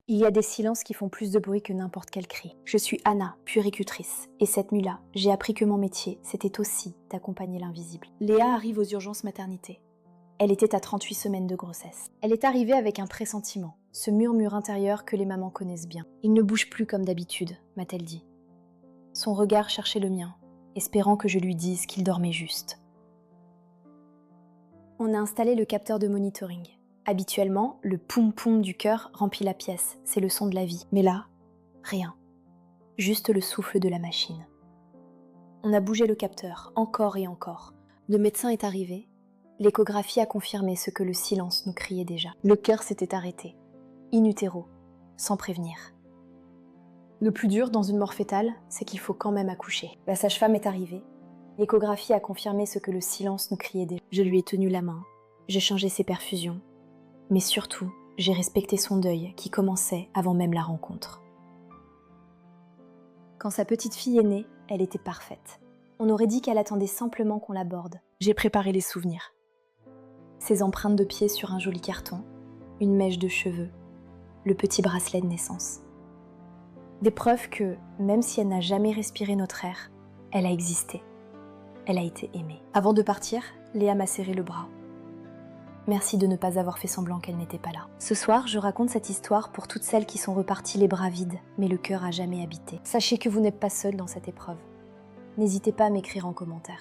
Il y a des silences qui font plus de bruit que n'importe quel cri. Je suis Anna, puéricultrice, et cette nuit-là, j'ai appris que mon métier, c'était aussi d'accompagner l'invisible. Léa arrive aux urgences maternité. Elle était à 38 semaines de grossesse. Elle est arrivée avec un pressentiment, ce murmure intérieur que les mamans connaissent bien. « Il ne bouge plus comme d'habitude », m'a-t-elle dit. Son regard cherchait le mien, espérant que je lui dise qu'il dormait juste. On a installé le capteur de monitoring. Habituellement, le poum-poum du cœur remplit la pièce, c'est le son de la vie. Mais là, rien. Juste le souffle de la machine. On a bougé le capteur, encore et encore. Le médecin est arrivé. L'échographie a confirmé ce que le silence nous criait déjà. Le cœur s'était arrêté, in utero, sans prévenir. Le plus dur dans une mort fétale, c'est qu'il faut quand même accoucher. La sage-femme est arrivée. L'échographie a confirmé ce que le silence nous criait déjà. Je lui ai tenu la main, j'ai changé ses perfusions. Mais surtout, j'ai respecté son deuil qui commençait avant même la rencontre. Quand sa petite fille est née, elle était parfaite. On aurait dit qu'elle attendait simplement qu'on l'aborde. J'ai préparé les souvenirs. Ses empreintes de pieds sur un joli carton, une mèche de cheveux, le petit bracelet de naissance. Des preuves que, même si elle n'a jamais respiré notre air, elle a existé. Elle a été aimée. Avant de partir, Léa m'a serré le bras. Merci de ne pas avoir fait semblant qu'elle n'était pas là. Ce soir, je raconte cette histoire pour toutes celles qui sont reparties les bras vides, mais le cœur à jamais habité. Sachez que vous n'êtes pas seul dans cette épreuve. N'hésitez pas à m'écrire en commentaire.